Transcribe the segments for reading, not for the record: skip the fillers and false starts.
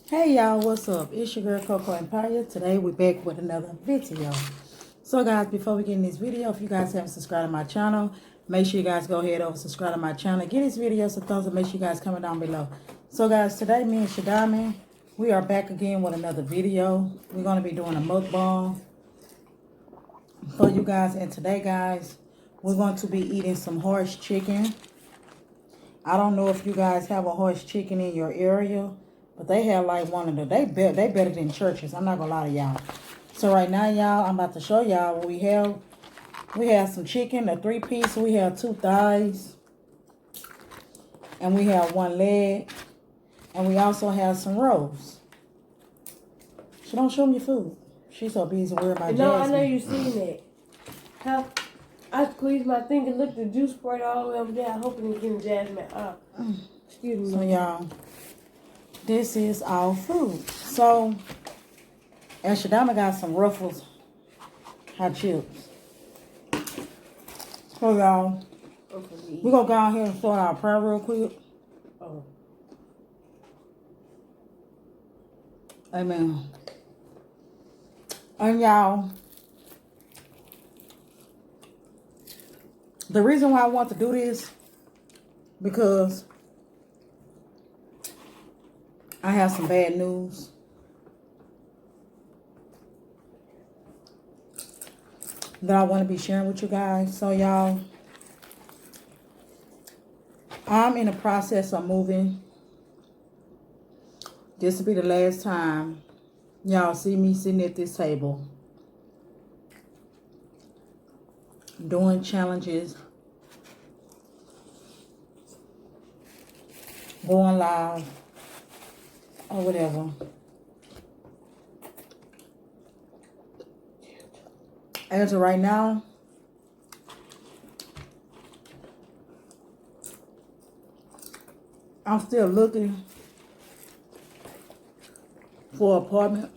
Hey y'all, what's up? It's your girl Coco Empire. Today we're back with another video. So guys, before we get in this video, if you guys haven't subscribed to my channel, make sure you guys go ahead over and subscribe to my channel. Give this video some thumbs up. Make sure you guys comment down below. So guys, today me and Shadami, we are back again with another video. We're going to be doing a mukbang for you guys. And today guys, we're going to be eating some Hartz chicken. I don't know if you guys have a Hartz chicken in your area, but they have like one of the, they better than churches. I'm not gonna lie to y'all. So right now, y'all, I'm about to show y'all what we have. We have some chicken, a 3-piece. We have 2 thighs. And we have 1 leg. And we also have some rolls. So don't show me your food. She's so busy worried about No, Jasmine. I know you seen that. How I squeezed my thing and looked the juice poured all the way over there. I hope it didn't give Jasmine up. Excuse me. So y'all, this is our food. So, and Shadama got some Ruffles hot chips. So y'all, we're gonna go out here and start our prayer real quick. Oh. Amen. And y'all, the reason why I want to do this, because I have some bad news. That I want to be sharing with you guys. So y'all, I'm in the process of moving. This will be the last time y'all see me sitting at this table doing challenges, going live, or whatever. As of right now, I'm still looking for an apartment.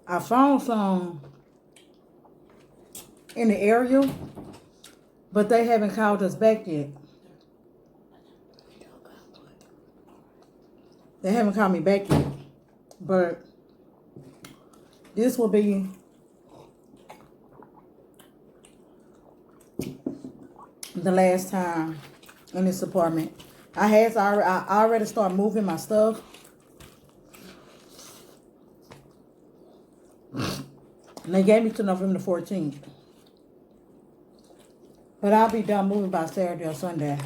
I found some in the area, but they haven't called us back yet. They haven't called me back yet, but this will be the last time in this apartment. I already started moving my stuff. And they gave me to November the 14th. But I'll be done moving by Saturday or Sunday.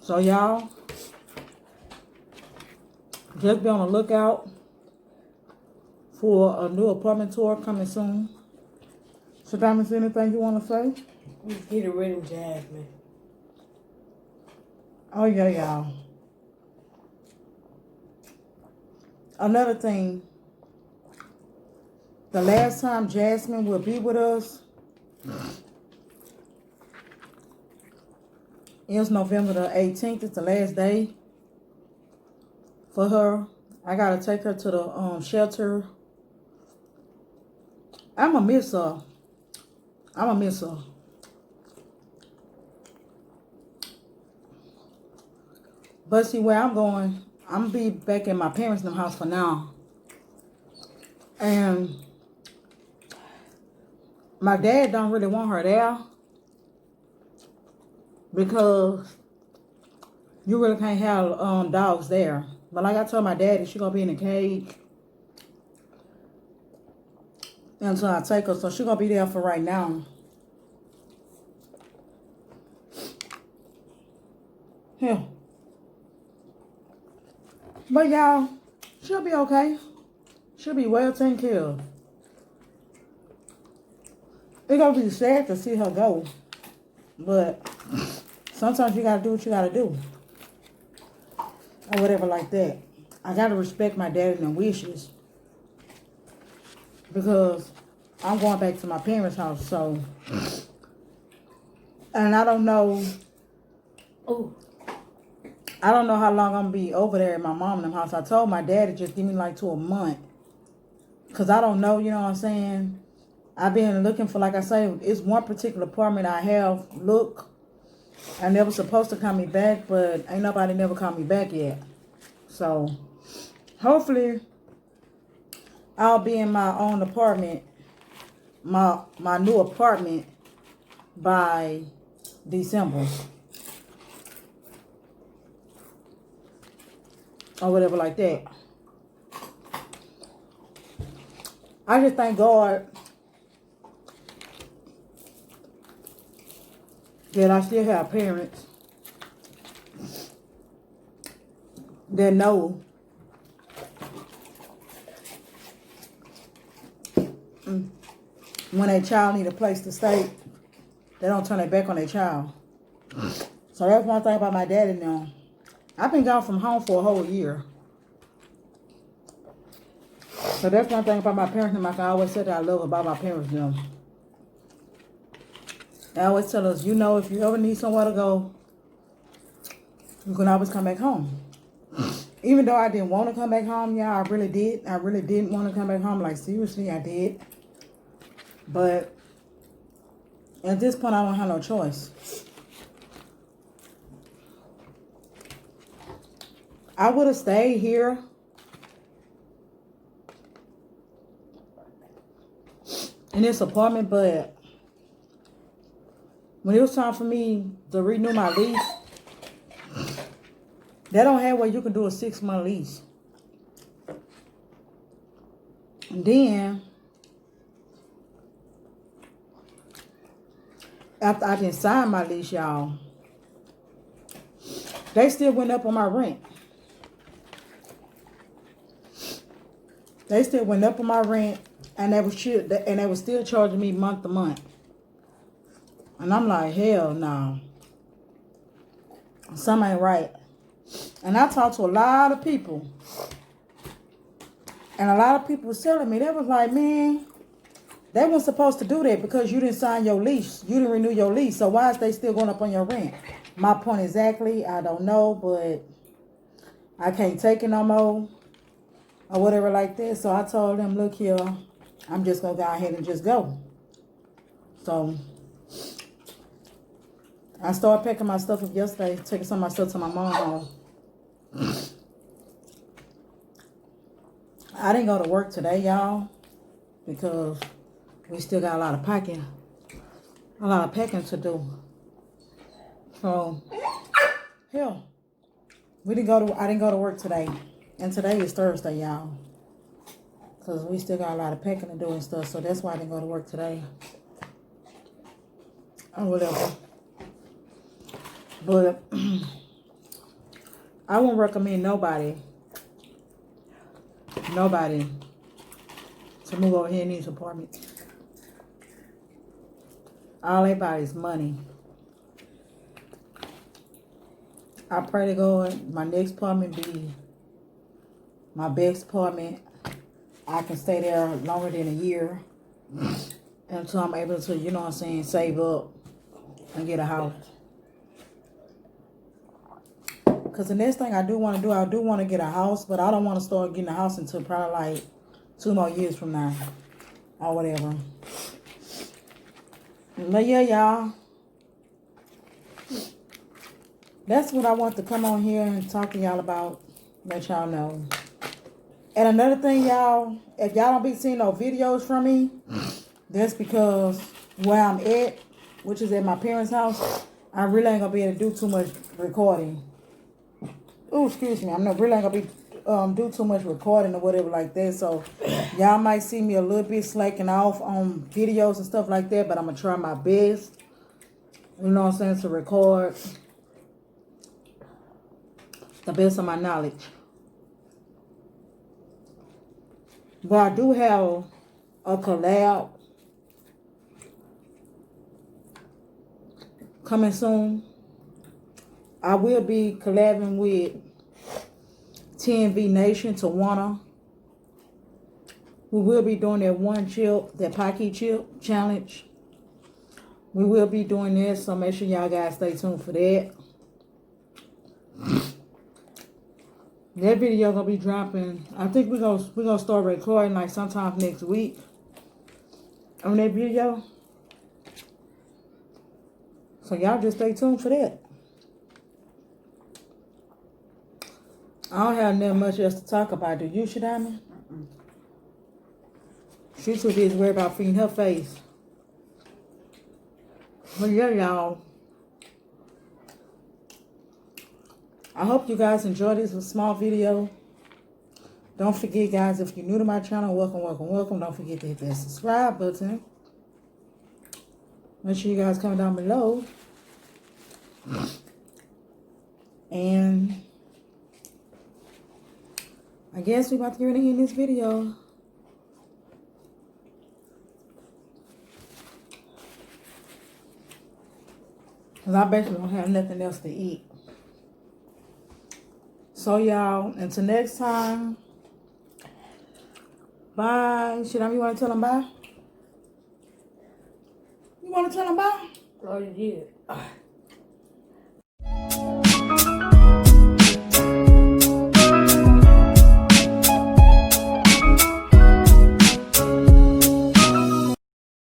So y'all, just be on the lookout for a new apartment tour coming soon. So, Diamond, is there anything you want to say? Just get rid of Jasmine. Oh, yeah, y'all. Another thing, the last time Jasmine will be with us is November the 18th. It's the last day for her. I got to take her to the shelter. I'm going to miss her. I'm going to miss her. But see, where I'm going, I'm going to be back in my parents' house for now. And my dad don't really want her there because you really can't have dogs there. But like I told my daddy, she going to be in a cage until I take her. So she going to be there for right now. Yeah. But y'all, she'll be okay. She'll be well taken care of. It's gonna be sad to see her go. But sometimes you gotta do what you gotta do. Or whatever like that. I gotta respect my dad and their wishes. Because I'm going back to my parents' house, so. And I don't know. Oh. I don't know how long I'm gonna be over there at my mom and them house. I told my dad to just give me like to a month. Cause I don't know, you know what I'm saying? I've been looking for, like I say, it's one particular apartment I have look. I never supposed to call me back, but ain't nobody never called me back yet. So hopefully I'll be in my own apartment, my new apartment by December. Or whatever like that. I just thank God that I still have parents that know when a child need a place to stay, they don't turn their back on their child. So that's one thing about my daddy now. I've been gone from home for a whole year. So that's one thing about my parents and I always said that I love about my parents now. They always tell us, you know, if you ever need somewhere to go, you can always come back home. Even though I didn't want to come back home, yeah, I really did. I really didn't want to come back home. Like, seriously, I did. But at this point, I don't have no choice. I would have stayed here in this apartment, but when it was time for me to renew my lease, they don't have where you can do a 6-month lease. And then, after I didn't sign my lease, y'all, they still went up on my rent. They still went up on my rent, and they was still charging me month to month. And I'm like, hell no. Something ain't right. And I talked to a lot of people. And a lot of people was telling me, they was like, man, they weren't supposed to do that because you didn't sign your lease. You didn't renew your lease. So why is they still going up on your rent? My point exactly, I don't know, but I can't take it no more. Or whatever like that. So I told them, look here, I'm just going to go ahead and just go. So I started packing my stuff up yesterday, taking some of my stuff to my mom's house. I didn't go to work today, y'all, because we still got a lot of packing to do. So, hell, I didn't go to work today. And today is Thursday, y'all. Because we still got a lot of packing to do and stuff. So that's why I didn't go to work today. Or whatever. But I won't recommend nobody to move over here in these apartments. All they buy is money. I pray to God my next apartment be my best apartment. I can stay there longer than a year until I'm able to, you know what I'm saying, save up and get a house. Because the next thing I do want to get a house, but I don't want to start getting a house until probably like 2 more years from now or whatever. But yeah, y'all, that's what I want to come on here and talk to y'all about, let y'all know. And another thing, y'all, if y'all don't be seeing no videos from me, that's because where I'm at, which is at my parents' house, I really ain't going to be able to do too much recording. Oh, excuse me. I'm not really ain't going to be do too much recording or whatever like that. So y'all might see me a little bit slacking off on videos and stuff like that, but I'm going to try my best, you know what I'm saying, to record the best of my knowledge. But I do have a collab coming soon. I will be collabing with TNV Nation, Tawana. We will be doing that one chip, that Pocky chip challenge. We will be doing this, so make sure y'all guys stay tuned for that. That video gonna be dropping. I think we're gonna start recording like sometime next week on that video. So y'all just stay tuned for that. I don't have nothing much else to talk about. Do you, Shadami? She's too busy worried about feeding her face. But yeah, y'all. I hope you guys enjoyed this small video. Don't forget, guys, if you're new to my channel, welcome, welcome, welcome. Don't forget to hit that subscribe button. Make sure you guys comment down below. And I guess we're about to get ready to end this video. Because I basically don't have nothing else to eat. So, y'all, until next time. Bye. Shadami, you want to tell them bye? You want to tell them bye? Oh, you did.